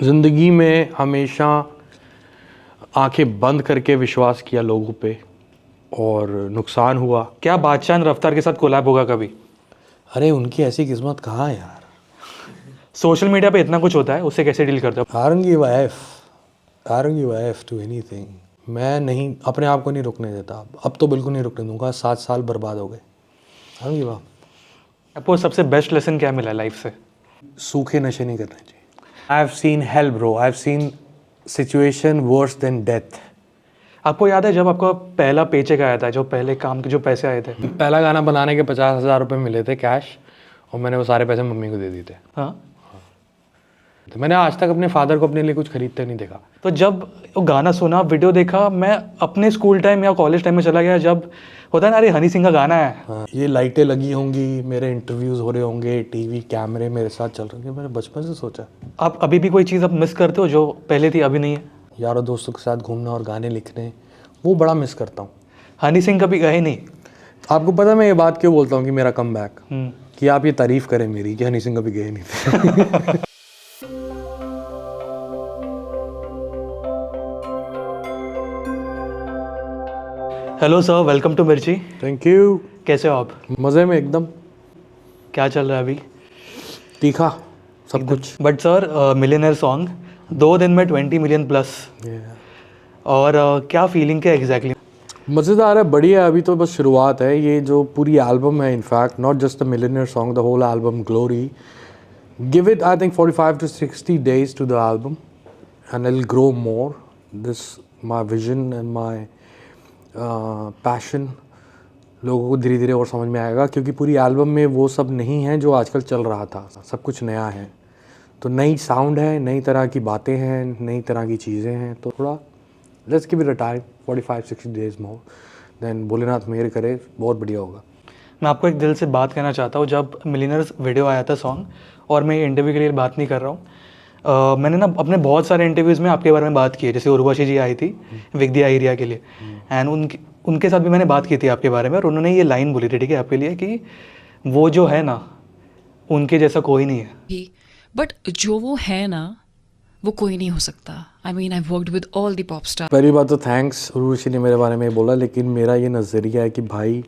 ज़िंदगी में हमेशा आंखें बंद करके विश्वास किया लोगों पे और नुकसान हुआ। क्या बादशाह रफ्तार के साथ कोलैब होगा कभी? अरे उनकी ऐसी किस्मत कहाँ है यार। सोशल मीडिया पे इतना कुछ होता है, उससे कैसे डील करते हो? I don't give a F to anything। मैं नहीं, अपने आप को नहीं रुकने देता। अब तो बिल्कुल नहीं रुकने दूंगा। 7 साल बर्बाद हो गए। I don't give a। आपको सबसे बेस्ट लेसन क्या मिला लाइफ से? सूखे नशे नहीं करने चाहिए। I've seen hell bro, I've seen situation worse than death। आपको याद है जब आपका पहला पेचेक आया था, जो पहले काम के जो पैसे आए थे? पहला गाना बनाने के 50,000 रुपये मिले थे कैश, और मैंने वो सारे पैसे मम्मी को दे दिए थे। हाँ। तो मैंने आज तक अपने फादर को अपने लिए कुछ खरीदते नहीं देखा। तो जब वो गाना सुना, वीडियो देखा, मैं अपने स्कूल टाइम या कॉलेज टाइम में चला गया, जब होता है ना, अरे हनी सिंह का गाना है। हाँ, ये लाइटें लगी होंगी, मेरे इंटरव्यूज़ हो रहे होंगे, टीवी कैमरे मेरे साथ चल रहे होंगे। मैंने बचपन से सोचा। आप अभी भी कोई चीज़ आप मिस करते हो जो पहले थी अभी नहीं है? यारों दोस्तों के साथ घूमना और गाने लिखने, वो बड़ा मिस करता हूँ। हनी सिंह कभी गए नहीं? आपको पता है मैं ये बात क्यों बोलता हूँ कि मेरा कम बैक, कि आप ये तारीफ़ करें मेरी कि हनी सिंह कभी गए नहीं थे। हेलो सर, वेलकम टू मिर्ची। Thank you. कैसे हो आप? मज़े में एकदम। क्या चल रहा है अभी? तीखा सब कुछ। बट सर, मिलियनर सॉन्ग 2 दिन में 20 मिलियन प्लस, और क्या फीलिंग क्या एग्जैक्टली? मज़ेदार है, बढ़िया। अभी तो बस शुरुआत है। ये जो पूरी एल्बम है, in fact not just the millionaire song, the whole album glory, give it I think 45 to 60 days to the album and it'll grow more. This my vision and my passion लोगों को धीरे धीरे और समझ में आएगा, क्योंकि पूरी एल्बम में वो सब नहीं है जो आजकल चल रहा था। सब कुछ नया है, तो नई साउंड है, नई तरह की बातें हैं, नई तरह की चीज़ें हैं। तो थोड़ा let's give it a time, 45-60 days more, then Bholenath मेहर करे, बहुत बढ़िया होगा। मैं आपको एक दिल से बात कहना चाहता हूँ। जब मिलियनर्स वीडियो आया था सॉन्ग, और मैं इंटरव्यू के लिए बात नहीं कर रहा हूँ, मैंने ना अपने बहुत सारे इंटरव्यूज़ में आपके बारे में बात की है। जैसे उर्वशी जी आई थी विद्या एरिया के लिए, एंड उनके साथ भी मैंने बात की थी आपके बारे में, और उन्होंने ये लाइन बोली थी, ठीक है, आपके लिए, कि वो जो है ना, उनके जैसा कोई नहीं है। बट जो वो है ना, वो कोई नहीं हो सकता। I mean I worked with all the pop star. पहली बात तो थैंक्स, उर्वशी ने मेरे बारे में बोला, लेकिन मेरा ये नज़रिया है कि भाई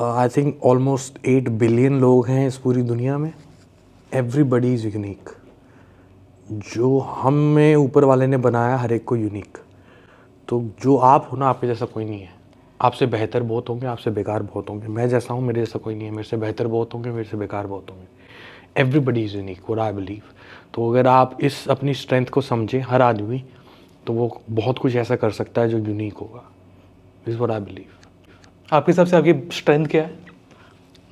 आई थिंक ऑलमोस्ट 8 बिलियन लोग हैं इस पूरी दुनिया में। Everybody is unique. जो हम में ऊपर वाले ने बनाया हर एक को यूनिक। तो जो आप हो ना, आपके जैसा कोई नहीं है। आपसे बेहतर बहुत होंगे, आपसे बेकार बहुत होंगे। मैं जैसा हूँ, मेरे जैसा कोई नहीं है। मेरे से बेहतर बहुत होंगे, मेरे से बेकार बहुत होंगे। Everybody is unique, what I believe. तो अगर आप इस अपनी स्ट्रेंथ को समझें, हर आदमी, तो वो बहुत कुछ ऐसा कर सकता है जो यूनिक होगा। This what I believe. आपके हिसाब से आपकी स्ट्रेंथ क्या है?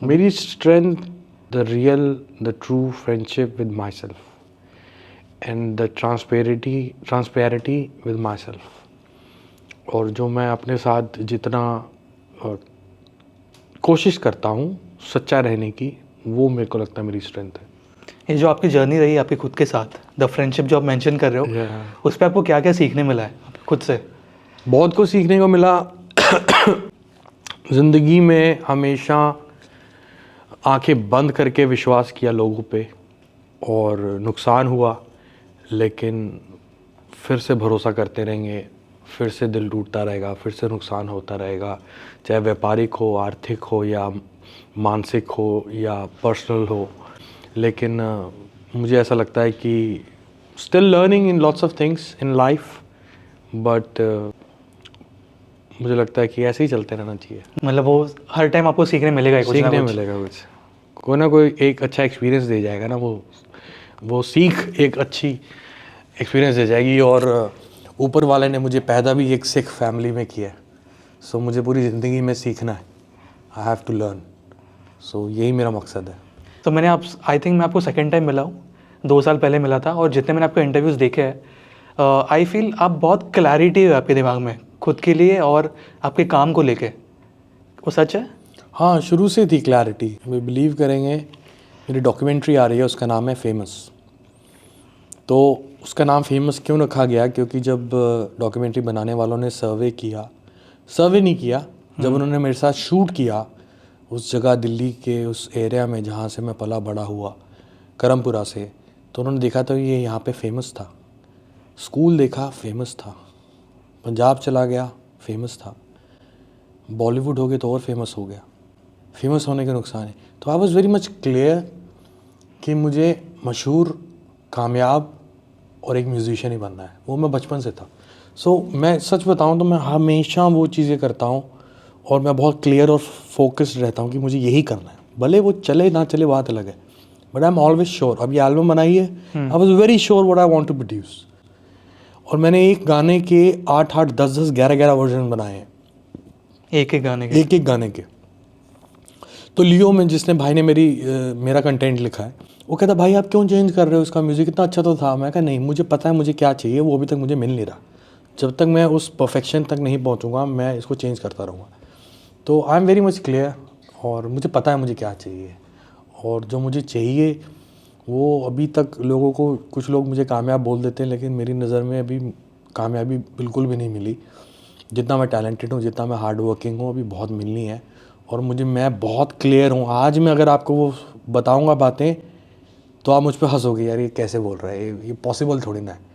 मेरी strength, the real, the true friendship with myself and the transparency with myself. और जो मैं अपने साथ जितना कोशिश करता हूँ सच्चा रहने की, वो मेरे को लगता है मेरी स्ट्रेंथ है। ये जो आपकी जर्नी रही आपके खुद के साथ, द फ्रेंडशिप जो आप मेंशन कर रहे हो, उस पर आपको क्या क्या सीखने मिला है खुद से? बहुत कुछ सीखने को मिला। ज़िंदगी में हमेशा आंखें बंद करके विश्वास किया लोगों पे और नुकसान हुआ, लेकिन फिर से भरोसा करते रहेंगे, फिर से दिल टूटता रहेगा, फिर से नुकसान होता रहेगा, चाहे व्यापारिक हो, आर्थिक हो, या मानसिक हो, या पर्सनल हो। लेकिन मुझे ऐसा लगता है कि still learning in lots of things in life, but मुझे लगता है कि ऐसे ही चलते रहना चाहिए। मतलब वो हर टाइम आपको सीखने मिलेगा, सीखने मिलेगा कुछ, कोई ना कोई एक अच्छा एक्सपीरियंस दे जाएगा ना। वो सीख एक अच्छी एक्सपीरियंस दे जाएगी। और ऊपर वाले ने मुझे पैदा भी एक सिख फैमिली में किया है, सो मुझे पूरी ज़िंदगी में सीखना है। I have to learn. So यही मेरा मकसद है। तो मैंने आई थिंक मैं आपको सेकेंड टाइम मिला हूँ, 2 साल पहले मिला था, और जितने मैंने आपके इंटरव्यूज़ देखे हैं, आई फील आप बहुत क्लैरिटी है आपके दिमाग में खुद के लिए और आपके काम को लेके। वो सच है? हाँ, शुरू से थी क्लैरिटी। वे बिलीव करेंगे, मेरी डॉक्यूमेंट्री आ रही है, उसका नाम है फेमस। तो उसका नाम फेमस क्यों रखा गया? क्योंकि जब डॉक्यूमेंट्री बनाने वालों ने सर्वे नहीं किया, जब उन्होंने मेरे साथ शूट किया उस जगह, दिल्ली के उस एरिया में जहाँ से मैं पला बड़ा हुआ, करमपुरा से, तो उन्होंने देखा तो ये यहाँ पे फेमस था, स्कूल देखा फेमस था, पंजाब चला गया फेमस था, बॉलीवुड हो गया तो और फेमस हो गया। फेमस होने के नुकसान है। तो आई वॉज वेरी मच क्लियर कि मुझे मशहूर, कामयाब और एक म्यूजिशियन ही बनना है। वो मैं बचपन से था। सो मैं सच बताऊं तो मैं हमेशा वो चीज़ें करता हूं और मैं बहुत क्लियर और फोकस्ड रहता हूं कि मुझे यही करना है, भले वो चले ना चले बात अलग है, but I am always sure. अब ये एल्बम बनाई है, I was very sure what I want to produce. और मैंने एक गाने के 8-8, 10-10, 11-11 वर्जन बनाए हैं, एक एक गाने के। एक गाने के। तो लियो में जिसने भाई ने मेरा कंटेंट लिखा है, वो कहता भाई आप क्यों चेंज कर रहे हो, उसका म्यूज़िक इतना अच्छा तो था। मैं कहा नहीं, मुझे पता है मुझे क्या चाहिए, वो अभी तक मुझे मिल नहीं रहा। जब तक मैं उस परफेक्शन तक नहीं पहुंचूंगा मैं इसको चेंज करता रहूँगा। तो I am very much clear और मुझे पता है मुझे क्या चाहिए। और जो मुझे चाहिए वो अभी तक लोगों को, कुछ लोग मुझे कामयाब बोल देते हैं, लेकिन मेरी नज़र में अभी कामयाबी बिल्कुल भी नहीं मिली। जितना मैं टैलेंटेड हूँ, जितना मैं हार्ड वर्किंग हूँ, अभी बहुत मिलनी है। और मैं बहुत क्लियर हूँ। आज मैं अगर आपको वो बताऊँगा बातें तो आप मुझ पर हंसोगे, यार ये कैसे बोल रहा है, ये पॉसिबल थोड़ी ना है।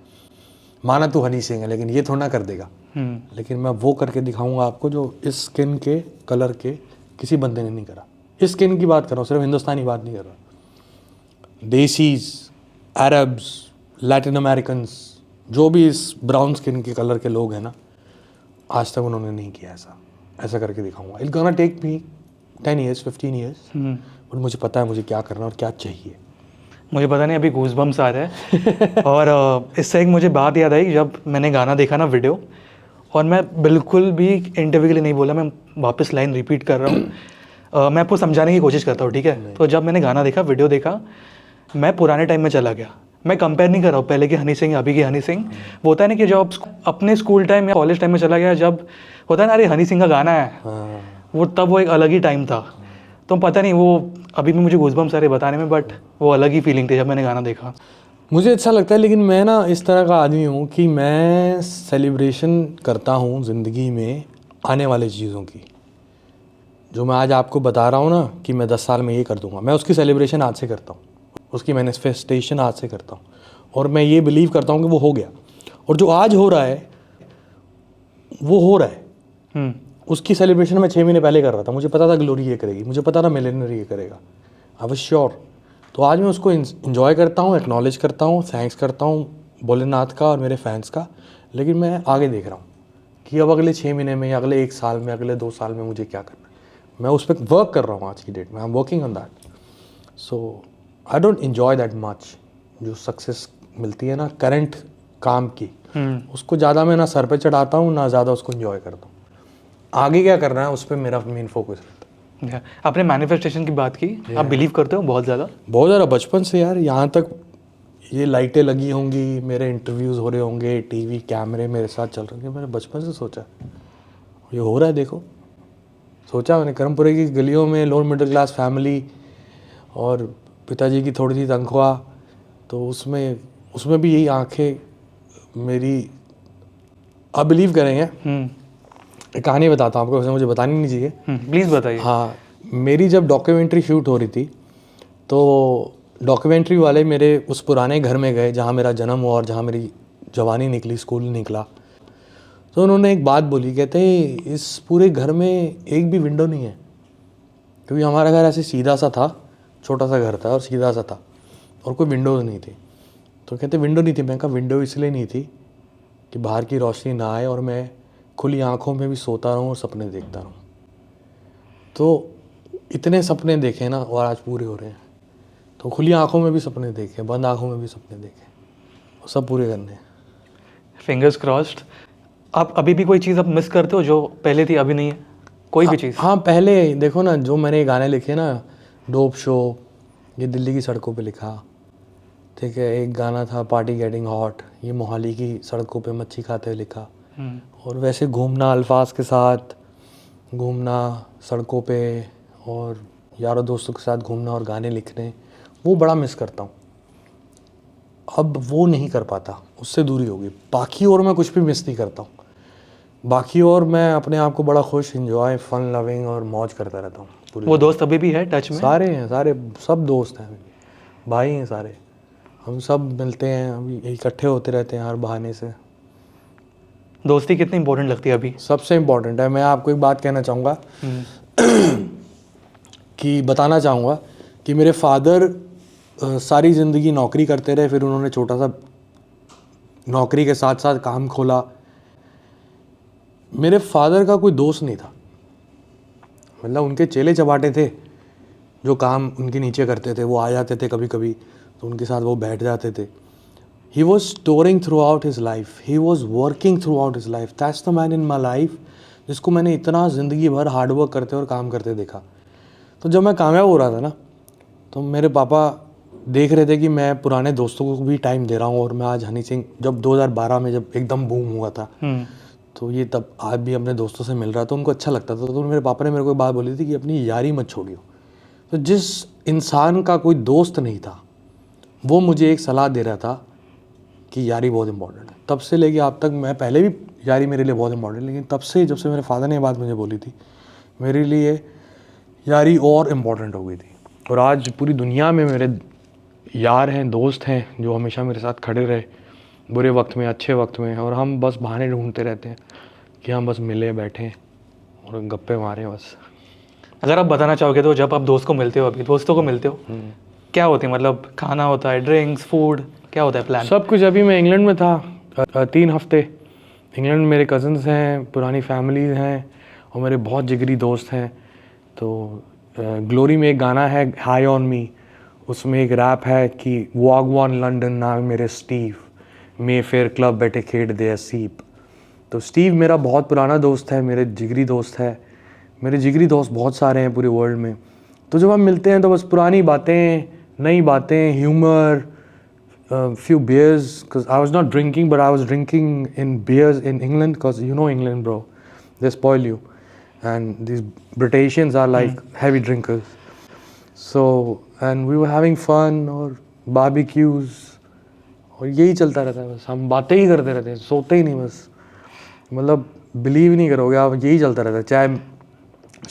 माना तू हनी सिंह है लेकिन ये थोड़ा ना कर देगा। लेकिन मैं वो करके दिखाऊंगा आपको जो इस स्किन के कलर के किसी बंदे ने नहीं करा। इस स्किन की बात कर रहा हूँ, सिर्फ हिंदुस्तानी बात नहीं कर रहा। देसीज, अरब्स, लैटिन अमेरिकन्स, जो भी इस ब्राउन स्किन के कलर के लोग हैं ना, आज तक उन्होंने नहीं किया ऐसा करके दिखाऊंगा। It's gonna take me 10 years, 15 years, और मुझे पता है मुझे क्या करना और क्या चाहिए। मुझे पता नहीं, अभी गूज़बम्स आ रहे हैं। और इससे एक मुझे बात याद आई, जब मैंने गाना देखा ना वीडियो, और मैं बिल्कुल भी इंटरव्यू के लिए नहीं बोला, मैं वापस लाइन रिपीट कर रहा हूँ। मैं आपको समझाने की कोशिश करता हूँ, ठीक है। तो जब मैंने गाना देखा, वीडियो देखा, मैं पुराने टाइम में चला गया। मैं कंपेयर नहीं कर रहा हूँ पहले की हनी सिंह, अभी की हनी सिंह। वो होता है ना कि जब अपने स्कूल टाइम या कॉलेज टाइम में चला गया, जब होता है ना अरे हनी सिंह का गाना है, वो तब वो एक अलग ही टाइम था। तो पता नहीं, वो अभी भी मुझे गूज़बम्स आ रहे बताने में, बट वो अलग ही फीलिंग थी जब मैंने गाना देखा। मुझे अच्छा लगता है, लेकिन मैं ना इस तरह का आदमी हूँ कि मैं सेलिब्रेशन करता हूँ ज़िंदगी में आने वाली चीज़ों की। जो मैं आज आपको बता रहा हूँ ना कि मैं 10 साल में ये कर दूँगा, मैं उसकी सेलिब्रेशन आज से करता हूँ, उसकी मैनिफेस्टेशन आज से करता हूँ। और मैं ये बिलीव करता हूँ कि वो हो गया। और जो आज हो रहा है वो हो रहा है। उसकी सेलिब्रेशन मैं 6 महीने पहले कर रहा था। मुझे पता था ग्लोरी ये करेगी, मुझे पता था मिलेनियर ये करेगा, आई वाज श्योर। तो आज मैं उसको इन्जॉय करता हूँ, एक्नॉलेज करता हूँ, थैंक्स करता हूँ भोलेनाथ का और मेरे फैंस का। लेकिन मैं आगे देख रहा हूँ कि अब अगले 6 महीने में, अगले 1 साल में, अगले 2 साल में मुझे क्या करना है। मैं उस पर वर्क कर रहा हूँ आज की डेट में। I am working on that. So I don't enjoy that much. जो सक्सेस मिलती है ना करंट काम की, उसको ज़्यादा मैं ना सर पे चढ़ाता हूँ, ना ज़्यादा उसको इन्जॉय करता हूँ। आगे क्या करना है उस पर मेरा मेन फोकस रहता है। आपने मैनिफेस्टेशन की बात की, आप बिलीव करते हो बहुत ज़्यादा? बचपन से यार। यहाँ तक ये लाइटें लगी होंगी, मेरे इंटरव्यूज़ हो रहे होंगे, टीवी कैमरे मेरे साथ चल रहे होंगे, मैंने बचपन से सोचा ये हो रहा है। देखो, सोचा मैंने कर्मपुरे की गलियों में, लोअर मिडिल क्लास फैमिली और पिताजी की थोड़ी सी तनख्वाह, तो उसमें भी यही आंखें मेरी। आप बिलीव करेंगे, एक कहानी बताता हूँ आपको, वैसे मुझे बतानी नहीं चाहिए। प्लीज़ बताइए। हाँ, मेरी जब डॉक्यूमेंट्री शूट हो रही थी तो डॉक्यूमेंट्री वाले मेरे उस पुराने घर में गए जहाँ मेरा जन्म हुआ और जहाँ मेरी जवानी निकली, स्कूल निकला। तो उन्होंने एक बात बोली, कहते इस पूरे घर में एक भी विंडो नहीं है, क्योंकि हमारा घर ऐसे सीधा सा था, छोटा सा घर था और सीधा सा था और कोई विंडोज़ नहीं थी। तो कहते विंडो नहीं थी। मैं कहा विंडो इसलिए नहीं थी कि बाहर की रोशनी ना आए और मैं खुली आंखों में भी सोता रहूं और सपने देखता रहूं। तो इतने सपने देखे ना और आज पूरे हो रहे हैं। तो खुली आंखों में भी सपने देखे, बंद आंखों में भी सपने देखे, और सब पूरे करने हैं। Fingers crossed. आप अभी भी कोई चीज़ आप मिस करते हो जो पहले थी अभी नहीं है, कोई भी चीज़? हाँ, पहले देखो ना, जो मैंने गाने लिखे ना, डोप शो, ये दिल्ली की सड़कों पे लिखा, ठीक है। एक गाना था पार्टी गेटिंग हॉट, ये मोहाली की सड़कों पे मच्छी खाते हुए लिखा। और वैसे घूमना, अल्फाज के साथ घूमना सड़कों पे और यारों दोस्तों के साथ घूमना और गाने लिखने, वो बड़ा मिस करता हूँ। अब वो नहीं कर पाता, उससे दूरी होगी। बाकी और मैं कुछ भी मिस नहीं करता हूँ। बाकी और मैं अपने आप को बड़ा खुश, इंजॉय, फन लविंग और मौज करता रहता हूँ। वो दोस्त अभी भी है टच में? सारे हैं, सारे सब दोस्त हैं, भाई हैं सारे। हम सब मिलते हैं, अभी इकट्ठे होते रहते हैं हर बहाने से। दोस्ती कितनी इंपॉर्टेंट लगती है अभी? सबसे इम्पोर्टेंट है। मैं आपको एक बात कहना चाहूँगा कि बताना चाहूँगा कि मेरे फादर सारी ज़िंदगी नौकरी करते रहे, फिर उन्होंने छोटा सा नौकरी के साथ साथ काम खोला। मेरे फादर का कोई दोस्त नहीं था, मतलब उनके चेले चपाटे थे जो काम उनके नीचे करते थे, वो आ जाते थे कभी कभी तो उनके साथ वो बैठ जाते थे। He was storing through out his life, he was working through out his life. That's the man in my life जिसको मैंने इतना ज़िंदगी भर हार्डवर्क करते और काम करते देखा। तो जब मैं कामयाब हो रहा था ना, तो मेरे पापा देख रहे थे कि मैं पुराने दोस्तों को भी टाइम दे रहा हूँ। और मैं आज हनी सिंह जब 2012 में जब एकदम बूम हुआ था, तो ये तब आज भी अपने दोस्तों से मिल रहा था, उनको अच्छा लगता था। तो मेरे पापा ने मेरे को एक बात बोली थी कि अपनी यारी मत छोड़ियो। तो जिस इंसान का कोई दोस्त नहीं था, वो मुझे एक सलाह दे रहा था कि यारी बहुत इंपॉर्टेंट है। तब से लेके अब तक, मैं पहले भी यारी मेरे लिए बहुत इंपॉर्टेंट, लेकिन तब से जब से मेरे फादर ने ये बात मुझे बोली थी, मेरे लिए यारी और इम्पॉर्टेंट हो गई थी। और आज पूरी दुनिया में मेरे यार हैं, दोस्त हैं जो हमेशा मेरे साथ खड़े रहे, बुरे वक्त में, अच्छे वक्त में। और हम बस बहाने ढूंढते रहते हैं कि हम बस मिले, बैठें और गप्पे मारें बस। अगर आप बताना चाहोगे तो जब आप दोस्त को मिलते हो, अभी दोस्तों को मिलते हो, क्या होती है? मतलब खाना होता है, ड्रिंक्स, फूड, क्या होता है प्लान? सब कुछ। अभी मैं इंग्लैंड में था 3 हफ्ते। इंग्लैंड में मेरे कज़न्स हैं, पुरानी फैमिलीज हैं और मेरे बहुत जिगरी दोस्त हैं। तो ग्लोरी में एक गाना है हाई ऑन मी, उसमें एक रैप है कि वॉगवान लंदन ना मेरे स्टीव, मे फेयर क्लब बैठे खेड दे सीप। तो स्टीव मेरा बहुत पुराना दोस्त है, मेरे जिगरी दोस्त है। मेरे जिगरी दोस्त बहुत सारे हैं पूरे वर्ल्ड में। तो जब हम मिलते हैं तो बस पुरानी बातें, नई बातें, humour, few beers, because I was not drinking, but I was drinking in beers in England, because you know England, bro, they spoil you, and these Britishans are like heavy drinkers. So, and we were having fun और barbecues और यही चलता रहता है। बस हम बातें ही करते रहते हैं, सोते ही नहीं बस। मतलब बिलीव नहीं करोगे आप, यही चलता रहता है। चाहे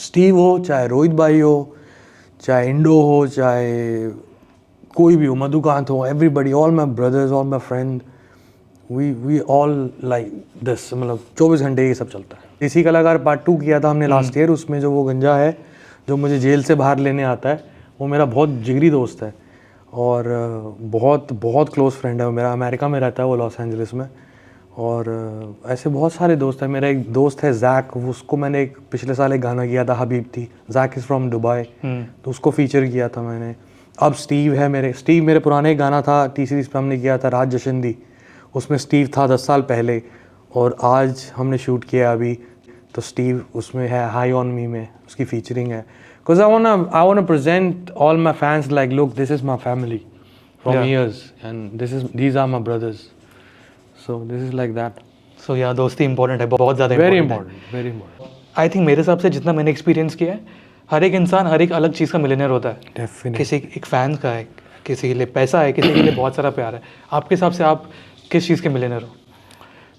स्टीव हो, चाहे रोहित भाई हो, चाहे इंडो हो, चाहे कोई भी हो, मधुकांत हो, everybody, all my brothers, all my friend, we all like this. मतलब 24 घंटे ये सब चलता है। इसी कलाकार पार्ट 2 किया था हमने लास्ट ईयर। उसमें जो वो गंजा है जो मुझे जेल से बाहर लेने आता है, वो मेरा बहुत जिगरी दोस्त है और बहुत बहुत क्लोज फ्रेंड है। वो मेरा अमेरिका में रहता है, वो लॉस एंजलिस में। और ऐसे बहुत सारे दोस्त हैं। मेरा एक दोस्त है जैक, उसको मैंने एक पिछले साल एक गाना किया था, हबीब थी। जैक इज़ फ्रॉम दुबई, तो उसको फीचर किया था मैंने। अब स्टीव है स्टीव मेरे पुराने एक गाना था टी सीरीज़ पे हमने किया था, राज जशंदी, उसमें स्टीव था 10 साल पहले। और आज हमने शूट किया अभी, तो स्टीव उसमें है हाई ऑन मी में, उसकी फीचरिंग है। Because I want present all my fans like look, this is my family from years and these are my brothers, so this is like that. So या दोस्ती important है, बहुत ज़्यादा very important है। Important, very important. I think मेरे हिसाब से जितना मैंने एक्सपीरियंस किया है, हर एक इंसान हर एक अलग चीज़ का मिलियनर होता है। डेफिनेटली। किसी एक फैन का है, किसी के लिए पैसा है, किसी के लिए बहुत सारा प्यार है। आपके हिसाब से आप किस चीज़ के मिलियनर हो?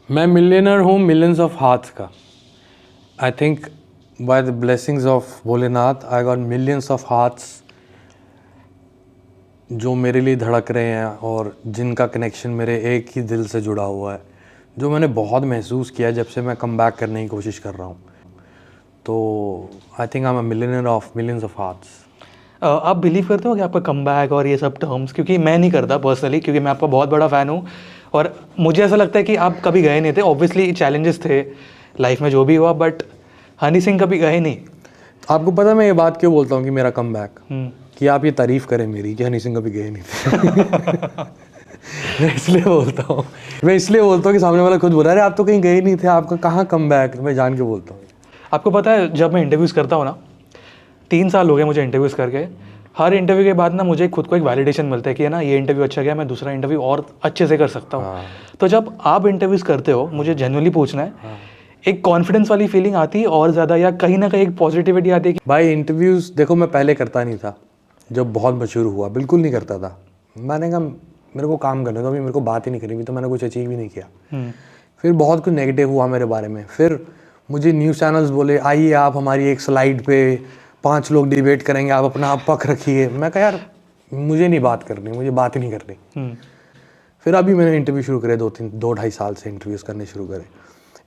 मैं मिलियनर हूँ मिलियंस ऑफ हार्ट्स का। I think by the blessings of Bholenath I got millions of hearts जो मेरे लिए धड़क रहे हैं और जिनका कनेक्शन मेरे एक ही दिल से जुड़ा हुआ है, जो मैंने बहुत महसूस किया जब से मैं कम बैक करने की कोशिश कर रहा हूँ। तो I think I am a millionaire of millions of hearts. आप बिलीव करते हो कि आपका कमबैक और ये सब टर्म्स, क्योंकि मैं नहीं करता पर्सनली, क्योंकि मैं आपका बहुत बड़ा फ़ैन हूँ और मुझे ऐसा लगता है कि आप कभी गए नहीं थे। ऑब्वियसली चैलेंजेस थे लाइफ में जो भी हुआ, बट हनी सिंह कभी गए नहीं। आपको पता है मैं ये बात क्यों बोलता हूँ कि मेरा कमबैक, कि आप ये तारीफ़ करें मेरी कि हनी सिंह कभी गए नहीं थे। मैं इसलिए बोलता हूँ कि सामने वाला खुद बोला, अरे आप तो कहीं गए नहीं थे, आपका कहाँ कमबैक। मैं जान के बोलता हूँ। आपको पता है जब मैं इंटरव्यूज़ करता हूँ ना, 3 साल हो गए मुझे इंटरव्यूज़ करके, हर इंटरव्यू के बाद ना मुझे खुद को एक वैलिडेशन मिलता है कि है ना, ये इंटरव्यू अच्छा गया, मैं दूसरा इंटरव्यू और अच्छे से कर सकता हूँ। तो जब आप इंटरव्यूज़ करते हो, मुझे जेन्युइनली पूछना है, एक कॉन्फिडेंस वाली फीलिंग आती है और ज़्यादा, या कहीं ना कहीं एक पॉजिटिविटी आती है? भाई इंटरव्यूज़ देखो, मैं पहले करता नहीं था, जब बहुत मशहूर हुआ बिल्कुल नहीं करता था। मैंने कहा मेरे को काम करने दो, अभी मेरे को बात ही नहीं करी, तो मैंने कुछ अचीव ही नहीं किया। फिर बहुत कुछ नेगेटिव हुआ मेरे बारे में। फिर मुझे न्यूज़ चैनल्स बोले, आइए आप हमारी एक स्लाइड पे 5 लोग डिबेट करेंगे, आप अपना आप पक्ष रखिए। मैं कहा यार मुझे नहीं बात करनी, मुझे बात ही नहीं करनी। फिर अभी मैंने इंटरव्यू शुरू करे, 2-2.5 साल से इंटरव्यूज़ करने शुरू करे।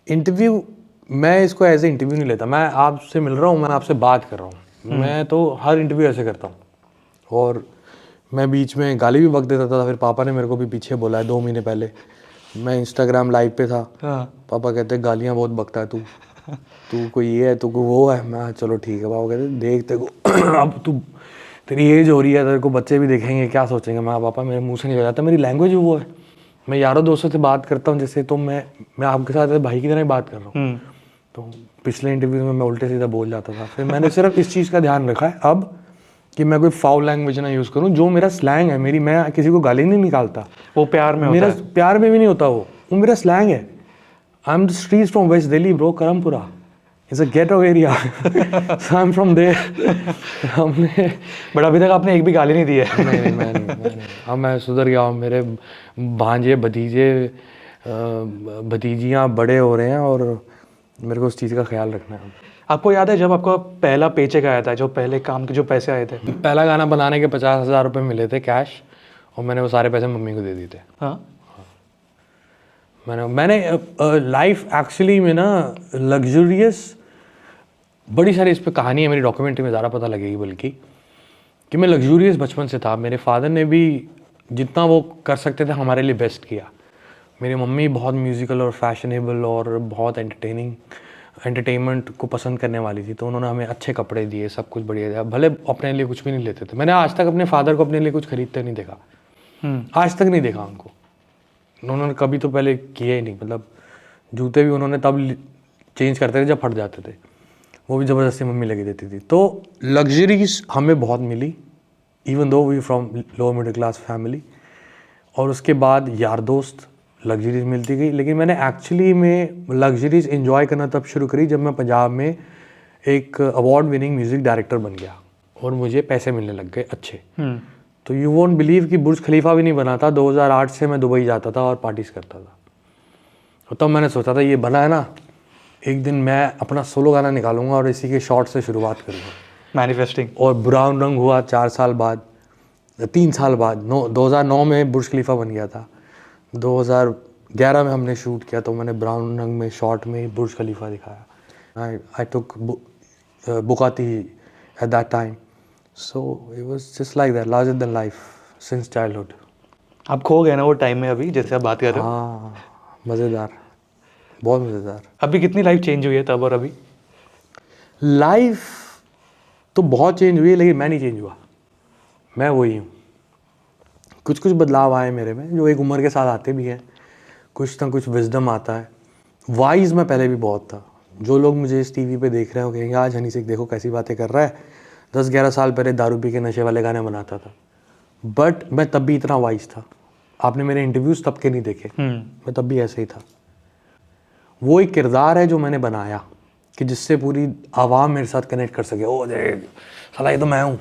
इंटरव्यू मैं इसको एज ए इंटरव्यू नहीं लेता, मैं आपसे मिल रहा हूँ, मैं आपसे बात कर रहा हूँ। मैं तो हर इंटरव्यू ऐसे करता हूँ। और मैं बीच में गाली भी वक्त देता था, फिर पापा ने मेरे को भी पीछे बोला है 2 महीने पहले, मैं इंस्टाग्राम लाइव पे था। पापा कहते गालियाँ बहुत बकता है तू कोई ये है, तू को वो है। मैं चलो ठीक है। पापा कहते देखते को अब तू तेरी एज हो रही है, तेरे को बच्चे भी देखेंगे, क्या सोचेंगे। मैं पापा मेरे मुंह से नहीं जाता, मेरी लैंग्वेज वो है, मैं यारों दोस्तों से बात करता हूँ जैसे, तो मैं आपके साथ भाई की तरह ही बात कर रहा हूँ। तो पिछले इंटरव्यू में मैं उल्टे सीधा बोल जाता था। फिर मैंने सिर्फ इस चीज़ का ध्यान रखा है अब कि मैं कोई फाउल लैंग्वेज ना यूज़ करूँ। जो मेरा स्लैंग है, मैं किसी को गाली नहीं निकालता, वो प्यार में मेरा होता है। प्यार में भी नहीं होता, वो मेरा स्लैंग है। I am the streets from west Delhi bro, Karampura it's a ghetto area, so I am from there. हमने बट अभी तक आपने एक भी गाली नहीं दी है। नहीं, मैं नहीं। अब मैं सुधर गया हूँ। मेरे भांजे भतीजे भतीजियाँ बड़े हो रहे हैं और मेरे को उस चीज़ का ख्याल रखना है। आपको याद है जब आपका पहला पेचेक आया था, जो पहले काम के जो पैसे आए थे? पहला गाना बनाने के 50,000 रुपये मिले थे कैश, और मैंने वो सारे पैसे मम्मी को दे दिए थे। हाँ, मैंने लाइफ एक्चुअली में ना लग्जरियस, बड़ी सारी इस पर कहानी है मेरी, डॉक्यूमेंट्री में ज़्यादा पता लगेगी बल्कि, कि मैं लग्जूरियस बचपन से था। मेरे फादर ने भी जितना वो कर सकते थे हमारे लिए बेस्ट किया। मेरी मम्मी बहुत म्यूज़िकल और फैशनेबल और बहुत एंटरटेनमेंट को पसंद करने वाली थी, तो उन्होंने हमें अच्छे कपड़े दिए, सब कुछ बढ़िया दिया। भले अपने लिए कुछ भी नहीं लेते थे। मैंने आज तक अपने फादर को अपने लिए कुछ खरीदते नहीं देखा, आज तक नहीं देखा उनको। उन्होंने कभी तो पहले किया ही नहीं, मतलब जूते भी उन्होंने तब चेंज करते थे जब फट जाते थे, वो भी ज़बरदस्ती मम्मी लगी देती थी। तो लग्जरीज हमें बहुत मिली, even though we from lower middle class family. और उसके बाद यार दोस्त, लग्जरीज मिलती गई। लेकिन मैंने एक्चुअली में लग्जरीज इन्जॉय करना तब शुरू करी जब मैं पंजाब में एक अवार्ड विनिंग म्यूज़िक डायरेक्टर बन गया और मुझे पैसे मिलने लग गए अच्छे। तो यू वोंट बिलीव कि बुर्ज खलीफा भी नहीं बना था। 2008 से मैं दुबई जाता था और पार्टीज करता था। तो तब मैंने सोचा था ये बना है ना, एक दिन मैं अपना सोलो गाना निकालूंगा और इसी के शॉर्ट से शुरुआत करूँगा, मैनिफेस्टिंग। और ब्राउन रंग हुआ 4 साल बाद, 3 साल बाद। 2009 में बुर्ज खलीफा बन गया था। 2011 में हमने शूट किया, तो मैंने ब्राउन रंग में शॉर्ट में बुर्ज खलीफा दिखाया। I took Bugatti at that time, so it was just like that, larger than life since childhood. आप खो गए ना वो टाइम में, अभी जैसे आप बात कर रहे हो। हाँ, मज़ेदार, बहुत मज़ेदार। अभी कितनी लाइफ चेंज हुई है तब और अभी? लाइफ तो बहुत चेंज हुई है, लेकिन मैं नहीं चेंज हुआ, मैं वही हूँ। कुछ कुछ बदलाव आए मेरे में, जो एक उम्र के साथ आते भी हैं। कुछ ना कुछ विजडम आता है। वाइज मैं पहले भी बहुत था। जो लोग मुझे इस टीवी पे देख रहे हो कहेंगे आज हनी सिंह देखो कैसी बातें कर रहा है, 10-11 साल पहले दारू पी के नशे वाले गाने बनाता था। बट मैं तब भी इतना वाइज था। आपने मेरे इंटरव्यूज़ तब के नहीं देखे, मैं तब भी ऐसे ही था। वो एक किरदार है जो मैंने बनाया कि जिससे पूरी आवाम मेरे साथ कनेक्ट कर सके। ओ देख साला, ये तो मैं हूँ,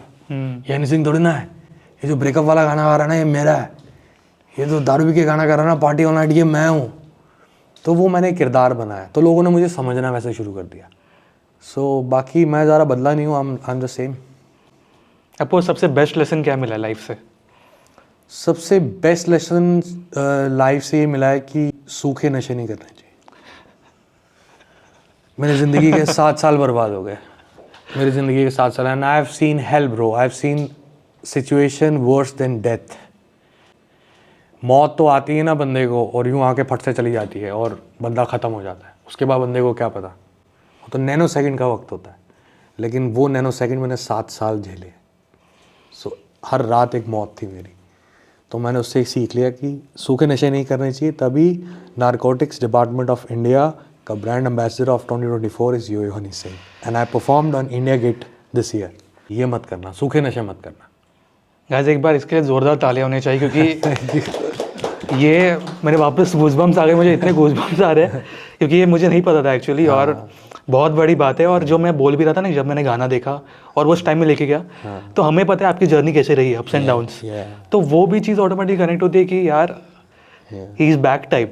ये हनी सिंह थोड़ी ना है। ये जो ब्रेकअप वाला गाना गा रहा है ना, ये मेरा है। ये तो दारू पी के गाना गा रहा है ना, पार्टी ऑल नाइट, ये मैं हूँ। तो वो मैंने किरदार बनाया, तो लोगों ने मुझे समझना वैसे शुरू कर दिया। सो बाकी मैं ज़्यादा बदला नहीं हूँ, आई एम द सेम। आपको सबसे बेस्ट लेसन क्या मिला लाइफ से? सबसे बेस्ट लेसन लाइफ से ये मिला है कि सूखे नशे नहीं करने चाहिए। मेरी ज़िंदगी के 7 साल बर्बाद हो गए, मेरी ज़िंदगी के 7 साल। And I have seen hell bro, I have seen situation worse than death. मौत तो आती है ना बंदे को, और यूँ आके फट से चली जाती है और बंदा ख़त्म हो जाता है। उसके बाद बंदे को क्या पता, वो तो नैनो सेकंड का वक्त होता है। लेकिन वो नैनो सेकंड मैंने 7 साल झेले। सो हर रात एक मौत थी मेरी। तो मैंने उससे सीख लिया कि सूखे नशे नहीं करने चाहिए। तभी नारकोटिक्स डिपार्टमेंट ऑफ इंडिया का brand ambassador of 2024 is yo Honey Singh, and I performed on India get this year. ये मत करना, सूखे नशे मत करना। गाइस एक बार इसके लिए ज़ोरदार तालियां होनी चाहिए, क्योंकि ये मेरे वापस गूज़बम्स आ गए। मुझे इतने गूज़बम्स आ रहे हैं क्योंकि ये मुझे नहीं पता था एक्चुअली। और बहुत बड़ी बात है। और जो मैं बोल भी रहा था ना, जब मैंने गाना देखा और वो उस टाइम में लेके गया, तो हमें पता है आपकी जर्नी कैसे रही है, अप्स एंड डाउन्स। तो वो भी चीज़ ऑटोमेटिकली कनेक्ट होती है कि यार ही इज़ बैक टाइप।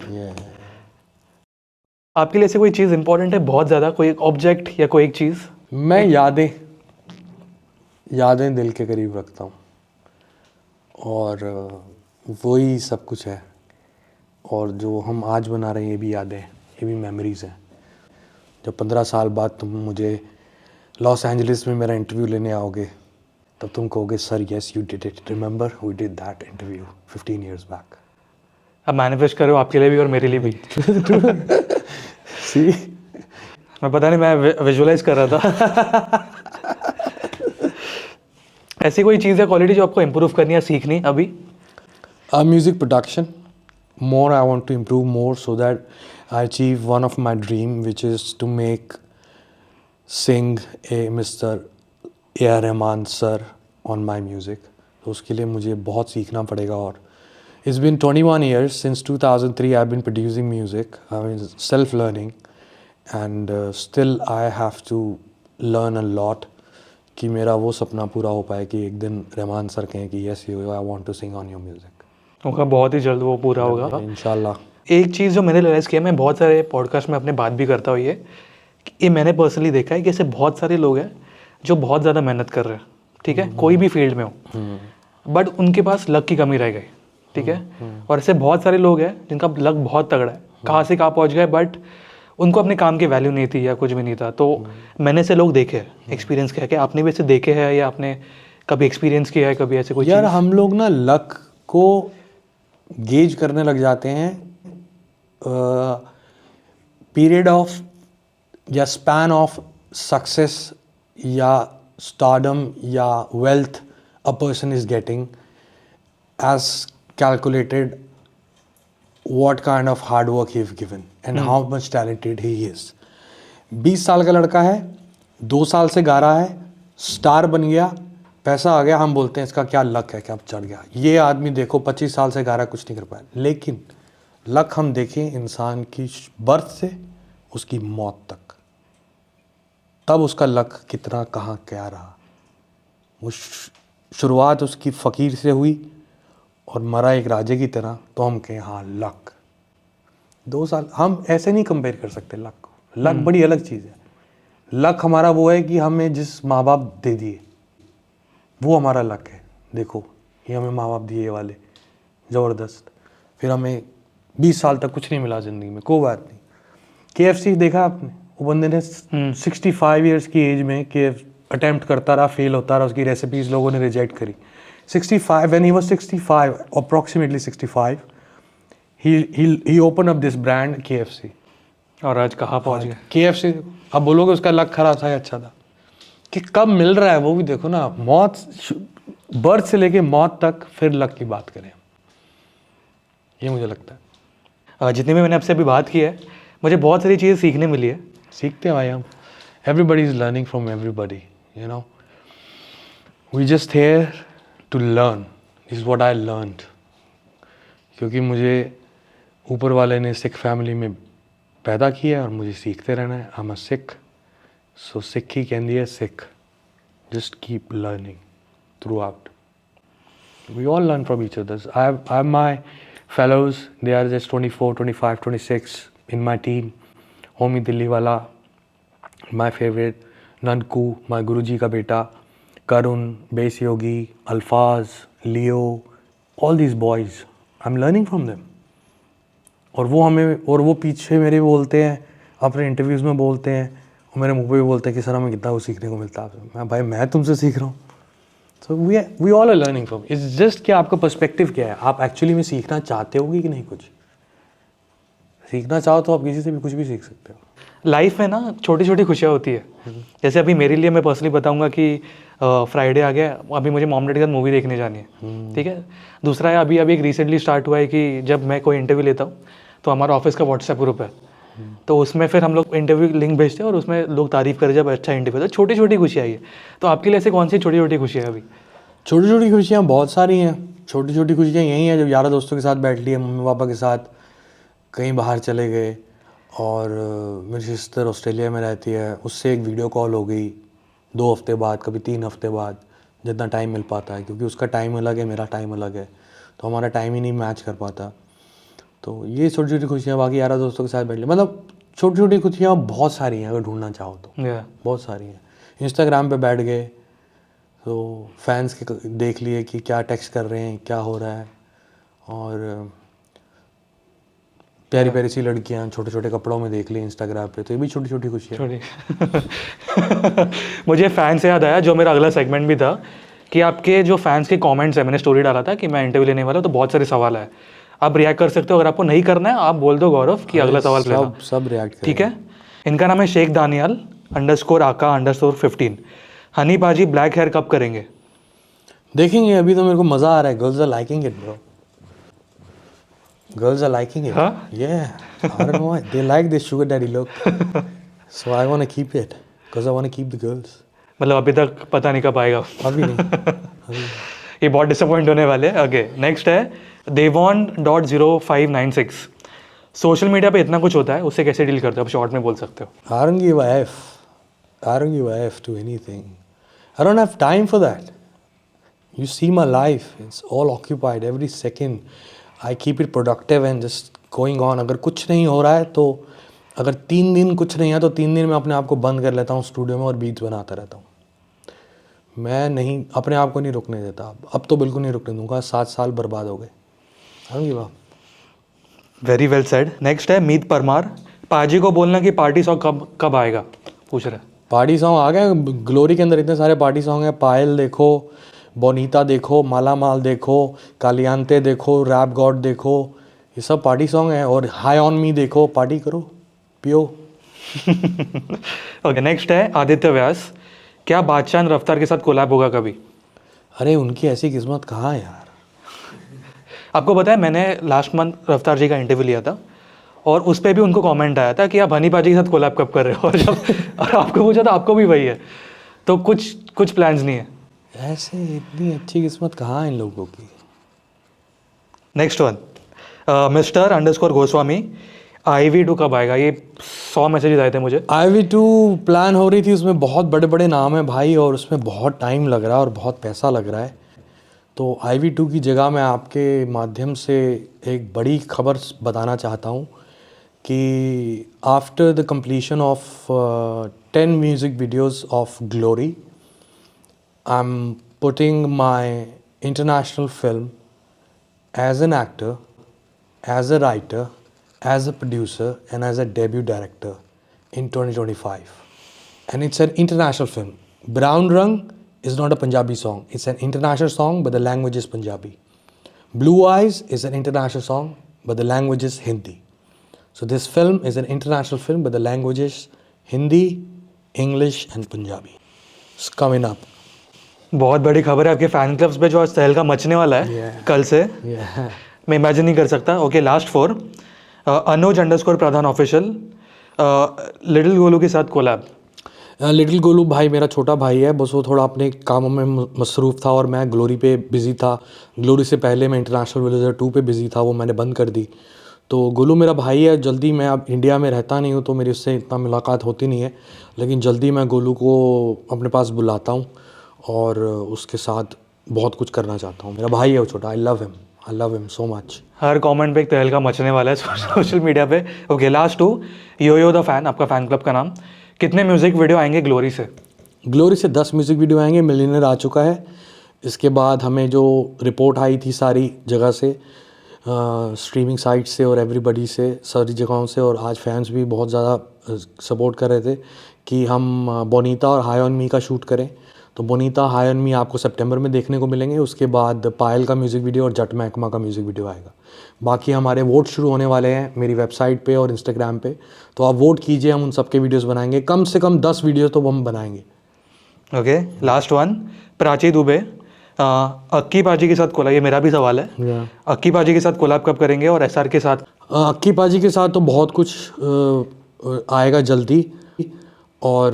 आपके लिए ऐसे कोई चीज़ इंपॉर्टेंट है बहुत ज़्यादा, कोई एक ऑब्जेक्ट या कोई एक चीज़? मैं यादें दिल के करीब रखता हूँ। और वही सब कुछ है। और जो हम आज बना रहे हैं ये भी यादें हैं, ये भी मेमोरीज़ हैं। जब 15 साल बाद तुम मुझे लॉस एंजलिस में मेरा इंटरव्यू लेने आओगे तब तुम कहोगे sir yes you did it, remember we did that interview 15 years बैक। अब मैनिफेस्ट करो आपके लिए भी और मेरे लिए भी। सी मैं पता नहीं, मैं विजुअलाइज कर रहा था। ऐसी कोई चीज़ है क्वालिटी जो आपको इम्प्रूव करनी है, सीखनी अभी? Music production, more I want to improve more so that I achieve one of my dream which is to make sing a Mr. A.R. Rahman sir on my music। तो उसके लिए मुझे बहुत सीखना पड़ेगा। और it's been 21 years since 2003 I've been producing music, I mean self learning and still I have to learn a lot कि मेरा वो सपना पूरा हो पाए कि एक दिन रहमान सर कहें कि yes you I want to sing on your music। होगा बहुत ही जल्द, वो पूरा होगा इंशाल्लाह। एक चीज़ जो मैंने रियलाइज़ किया, मैं बहुत सारे पॉडकास्ट में अपने बात भी करता हूँ, ये मैंने पर्सनली देखा है कि ऐसे बहुत सारे लोग हैं जो बहुत ज़्यादा मेहनत कर रहे हैं, ठीक है, कोई भी फील्ड में हो, बट उनके पास लक की कमी रह गई, ठीक है। और ऐसे बहुत सारे लोग हैं जिनका लक बहुत तगड़ा है, कहाँ से कहाँ पहुँच गए, बट उनको अपने काम की वैल्यू नहीं थी या कुछ भी नहीं था। तो मैंने ऐसे लोग देखे हैं, एक्सपीरियंस किया है। क्या आपने भी ऐसे देखे हैं या आपने कभी एक्सपीरियंस किया है कभी ऐसे कोई यार चीज़? हम लोग ना लक को गेज करने लग जाते हैं पीरियड ऑफ या स्पैन ऑफ सक्सेस या स्टारडम या wealth a person is getting as calculated what kind of hard work he have given and how much talented he is। 20 साल का लड़का है, 2 साल से गा रहा है, स्टार बन गया, पैसा आ गया, हम बोलते हैं इसका क्या लक है, क्या चढ़ गया। ये आदमी देखो 25 साल से गा रहा है, कुछ नहीं कर पाया। लेकिन लक हम देखें इंसान की बर्थ से उसकी मौत तक, तब उसका लक कितना कहाँ क्या रहा। वो शुरुआत उसकी फ़कीर से हुई और मरा एक राजे की तरह, तो हम कहें हाँ लक। 2 साल हम ऐसे नहीं कंपेयर कर सकते लक को। लक बड़ी अलग चीज़ है। लक हमारा वो है कि हमें जिस माँ बाप दे दिए वो हमारा लक है। देखो ये हमें माँ बाप दिए वाले ज़बरदस्त, फिर हमें 20 साल तक कुछ नहीं मिला ज़िंदगी में, कोई बात नहीं। KFC देखा आपने, वो बंदे ने 65 ईयर्स की एज में अटेम्प्ट करता रहा, फेल होता रहा, उसकी रेसिपीज़ लोगों ने रिजेक्ट करी। 65 when he was 65 approximately 65 he opened up this brand KFC। और आज कहाँ पहुँच गए? KFC अब बोलोगे उसका लक खराब था या अच्छा था, कि कब मिल रहा है वो भी देखो ना। मौत, बर्थ से लेके मौत तक, फिर लक की बात करें, ये मुझे लगता है। जितनी भी मैंने आपसे अभी बात की है, मुझे बहुत सारी चीज़ें सीखने मिली है। सीखते हैं भाई हम, everybody is learning from everybody, you know, we just here to learn। this is what I learned, क्योंकि मुझे ऊपर वाले ने सिख फैमिली में पैदा किया है और मुझे सीखते रहना है। I'm a Sikh, so Sikh ही कहती है Sikh. just keep learning throughout, we all learn from each other। I have my fellows, they are just 24 25 26 in my team। Homi Delhi वाला, my favorite, ननकू, my गुरुजी का बेटा, करुण, बेस योगी, अल्फाज, लियो, all these boys I'm learning from them। और वो पीछे मेरे बोलते हैं, अपने इंटरव्यूज़ में बोलते हैं और मेरे मुंह पे भी बोलते हैं कि सर हमें कितना कुछ सीखने को मिलता है। मैं तुमसे सीख रहा हूँ। So we all are learning from। it's just कि आपका पर्सपेक्टिव क्या है, आप एक्चुअली में सीखना चाहते होगे कि नहीं। कुछ सीखना चाहो तो आप किसी से भी कुछ भी सीख सकते हो। लाइफ में ना छोटी छोटी खुशियाँ होती है। जैसे अभी मेरे लिए, मैं पर्सनली बताऊंगा कि फ्राइडे आ गया, अभी मुझे मॉम डैडी के साथ मूवी देखने जानी है, ठीक है। दूसरा है, अभी एक रिसेंटली स्टार्ट हुआ है कि जब मैं कोई इंटरव्यू लेता हूँ तो हमारा ऑफिस का व्हाट्सएप ग्रुप है, तो उसमें फिर हम लोग इंटरव्यू लिंक भेजते हैं और उसमें लोग तारीफ करें जब अच्छा इंटरव्यू। तो छोटी छोटी खुशियाँ है। तो आपके लिए ऐसे कौन सी छोटी छोटी खुशियाँ है अभी? छोटी छोटी खुशियाँ बहुत सारी हैं। छोटी छोटी खुशियाँ यही हैं जब यारों दोस्तों के साथ बैठ लिए, मम्मी पापा के साथ कहीं बाहर चले गए, और मेरी सिस्टर ऑस्ट्रेलिया में रहती है, उससे एक वीडियो कॉल हो गई 2 हफ्ते बाद, कभी 3 हफ्ते बाद, जितना टाइम मिल पाता है, क्योंकि उसका टाइम अलग है, मेरा टाइम अलग है, तो हमारा टाइम ही नहीं मैच कर पाता। तो ये छोटी छोटी खुशियाँ, बाकी यारों दोस्तों के साथ बैठ लिए, मतलब छोटी छोटी खुशियाँ बहुत सारी हैं अगर ढूंढना चाहो तो। बहुत सारी हैं। इंस्टाग्राम पे बैठ गए, तो फैंस के देख लिए कि क्या टेक्स्ट कर रहे हैं, क्या हो रहा है, और प्यारी प्यारी सी लड़कियां छोटे छोटे कपड़ों में देख ली इंस्टाग्राम पे, तो ये भी छोटी छोटी खुशियाँ। छोड़ी मुझे फैन से याद आया, जो मेरा अगला सेगमेंट भी था, कि आपके जो फैंस के कमेंट्स है, मैंने स्टोरी डाला था कि मैं इंटरव्यू लेने वाला हूँ, तो बहुत सारे सवाल है, आप रिएक्ट कर सकते हो। अगर आपको नहीं करना है आप बोल दो गौरव कि अगला सवाल लेना। सब रिएक्ट ठीक है। इनका नाम है शेख दानियाल _आका_15। हनी पाजी ब्लैक हेयर कब करेंगे? देखेंगे, अभी तो मेरे को मज़ा आ रहा है। Girls are liking it bro, girls are liking it. हाँ? Yeah, I don't know why they like this sugar daddy look, so I want to keep it because I want to keep the girls. मतलब अभी तक पता नहीं कब आएगा। अभी नहीं। ये बहुत डिसअपॉइंट होने वाले हैं। ओके, नेक्स्ट है devon.0596। सोशल मीडिया पे इतना कुछ होता है, उससे कैसे डील करते हो? आप शॉर्ट में बोल सकते हो। I don't give a F. I don't give a F to anything. I don't have time for that. You see my life, it's all occupied every second. I keep it productive and just going on. अगर कुछ नहीं हो रहा है तो, अगर 3 दिन कुछ नहीं है तो 3 दिन मैं अपने आप को बंद कर लेता हूँ स्टूडियो में और बीट्स बनाता रहता हूँ। मैं नहीं, अपने आप को नहीं रुकने देता। अब तो बिल्कुल नहीं रुकने दूंगा। 7 साल बर्बाद हो गए। I don't give a. Very well said. Next है मीत परमार। पाजी को बोलना कि पार्टी सॉन्ग कब आएगा, पूछ रहे हैं। पार्टी सॉन्ग आ गए। ग्लोरी के अंदर इतने सारे पार्टी सॉन्ग हैं। पायल देखो, बोनीता देखो, माला माल देखो, कालियांते देखो, रैप गॉड देखो, ये सब पार्टी सॉन्ग है। और हाई ऑन मी देखो, पार्टी करो, पियो। ओके, नेक्स्ट है आदित्य व्यास। क्या बादशाह रफ्तार के साथ कोलैब होगा कभी? अरे उनकी ऐसी किस्मत कहाँ है यार। आपको पता है मैंने लास्ट मंथ रफ्तार जी का इंटरव्यू लिया था, और उस पर भी उनको कमेंट आया था कि आप हनी पाजी के साथ कोलैब कब कर रहे हो, और जब और आपको पूछा था आपको भी वही है, तो कुछ प्लान्स नहीं है। ऐसे इतनी अच्छी किस्मत कहाँ है इन लोगों की। Next one, Mr. _Goswami. IV2 कब आएगा? ये 100 मैसेजेस आए थे मुझे। IV2 प्लान हो रही थी, उसमें बहुत बड़े बड़े नाम हैं भाई, और उसमें बहुत टाइम लग रहा है और बहुत पैसा लग रहा है। तो IV2 की जगह मैं आपके माध्यम से एक बड़ी खबर बताना चाहता हूँ कि after the completion of 10 music videos of glory, I am putting my international film as an actor, as a writer, as a producer and as a debut director in 2025. And it's an international film. Brown Rang is not a Punjabi song. It's an international song, but the language is Punjabi. Blue Eyes is an international song, but the language is Hindi. So this film is an international film, but the language is Hindi, English and Punjabi. It's coming up. बहुत बड़ी खबर है आपके fan clubs पे जो आज तहलका मचने वाला है। Yeah. कल से Yeah. मैं इमेजिन नहीं कर सकता। ओके, लास्ट 4, अनुज _प्रधान ऑफिशियल। लिटिल गोलू के साथ कोलैब। लिटिल गोलू भाई मेरा छोटा भाई है, बस वो थोड़ा अपने कामों में मसरूफ़ था और मैं ग्लोरी पे बिज़ी था। ग्लोरी से पहले मैं इंटरनेशनल विलेजर 2 पे बिज़ी था, वो मैंने बंद कर दी। तो गोलू मेरा भाई है। जल्दी, मैं अब इंडिया में रहता नहीं हूँ तो मेरी उससे इतना मुलाकात होती नहीं है, लेकिन जल्दी मैं गोलू को अपने पास बुलाता हूँ और उसके साथ बहुत कुछ करना चाहता हूँ। मेरा भाई है वो छोटा। I love him so much. Her comment पे एक तहलका मचने वाला है सोशल मीडिया पे। Okay, last 2, yo the fan, आपका फ़ैन क्लब का नाम। कितने म्यूज़िक वीडियो आएंगे ग्लोरी से? ग्लोरी से 10 म्यूज़िक वीडियो आएंगे। मिलियनर आ चुका है। इसके बाद हमें जो रिपोर्ट आई थी सारी जगह से, स्ट्रीमिंग साइट से और एवरीबडी से, सारी जगहों से, और आज फैंस भी बहुत ज़्यादा सपोर्ट कर रहे थे कि हम बोनीता और हाई ऑन मी का शूट करें। तो बोनीता, हाई ऑन मी आपको सितंबर में देखने को मिलेंगे। उसके बाद पायल का म्यूज़िक वीडियो और जट महकमा का म्यूज़िक वीडियो आएगा। बाकी हमारे वोट शुरू होने वाले हैं मेरी वेबसाइट पे और इंस्टाग्राम पे, तो आप वोट कीजिए। हम उन सब के वीडियोस बनाएंगे, कम से कम 10 वीडियो तो हम बनाएंगे। Okay, last 1, Prachi Dubey. अक्की पाजी के साथ कोलैब, ये मेरा भी सवाल है। अक्की पाजी के साथ कोलैब कब करेंगे, और SR के साथ? अक्की पाजी के साथ तो बहुत कुछ आएगा जल्दी, और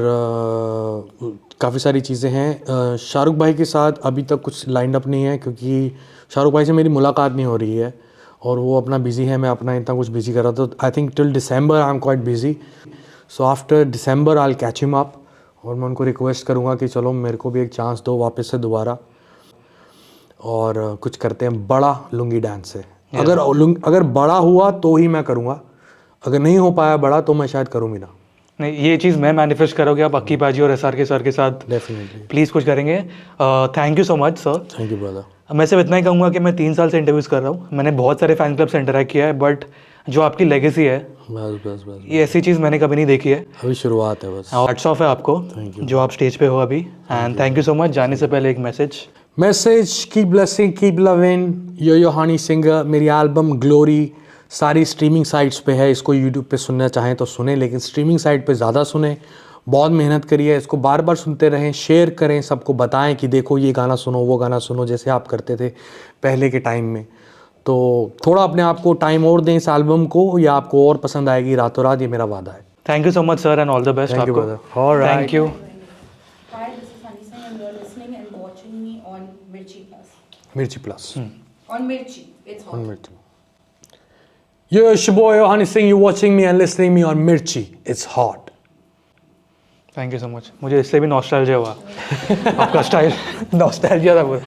काफ़ी सारी चीज़ें हैं। शाहरुख भाई के साथ अभी तक कुछ लाइन अप नहीं है, क्योंकि शाहरुख भाई से मेरी मुलाकात नहीं हो रही है और वो अपना बिज़ी है, मैं अपना इतना कुछ बिज़ी कर रहा था। I think till December I am quite busy, so after December I will catch him up, और मैं उनको रिक्वेस्ट करूँगा कि चलो मेरे को भी एक चांस दो वापस से दोबारा, और कुछ करते हैं बड़ा लुंगी डांस से। अगर बड़ा हुआ तो ही मैं करूँगा, अगर नहीं हो पाया बड़ा तो मैं शायद करूँ भी ना। नहीं, ये चीज़ मैं मैनिफेस्ट कर रहा हूँ कि आप अक्की पाजी और SRK सर के साथ डेफिनेटली। प्लीज़ कुछ करेंगे। Thank you so much sir. Thank you brother. मैं सिर्फ इतना ही कहूँगा कि मैं 3 साल से इंटरव्यूज़ कर रहा हूँ, मैंने बहुत सारे फैन क्लब से इंटरेक्ट किया है, बट जो आपकी लेगेसी है बस बस बस, ये ऐसी चीज़ मैंने कभी नहीं देखी है। अभी शुरुआत है बस। हैट्स ऑफ है आपको Thank you. जो आप स्टेज पे हो अभी, and thank you so much. जाने से पहले एक message. Message, keep blessing, keep loving. Yo Honey singer, मेरी एल्बम ग्लोरी सारी स्ट्रीमिंग साइट्स पे है। इसको यूट्यूब पे सुनना चाहें तो सुने, लेकिन स्ट्रीमिंग साइट पे ज़्यादा सुने। बहुत मेहनत करिए, इसको बार बार सुनते रहें, शेयर करें, सबको बताएं कि देखो ये गाना सुनो, वो गाना सुनो, जैसे आप करते थे पहले के टाइम में। तो थोड़ा अपने आप को टाइम और दें इस एल्बम को, ये आपको और पसंद आएगी रातों रात, ये मेरा वादा है। Thank you so much sir and all the best Thank you, आपको। brother. All right. Thank you. Hi, this is Sunny Singh and you're listening and watching me on Mirchi Plus. मिर्ची plus On Mirchi, it's hot. on Mirchi. Yo, it's your boy Honey Singh. You're watching me and listening me on Mirchi. It's hot. Thank you so much. मुझे इससे भी nostalgia हुआ आपका style nostalgia था पूरा।